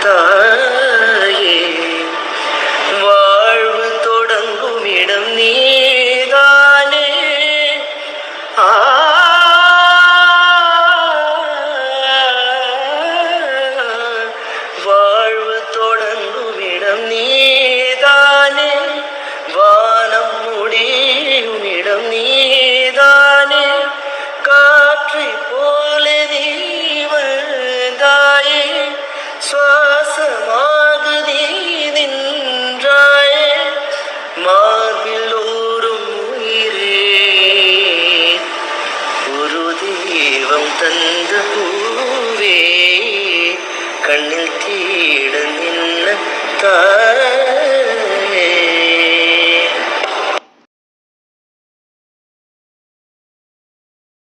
தாயே. வாழ்வு தொடங்கும் இடம் நீதானே. வாழ்வு தொடங்கும் இடம் நீதானே. வானம் முடியும் இடம் நீதானே. காற்றை போல நீ வந்தாயே. சுவாசமாக நீ நின்றாயே. மார்பில் ஊறும் உயிரே, ஒரு தெய்வம் தந்த பூவே, கண்ணில் தீட நின்ன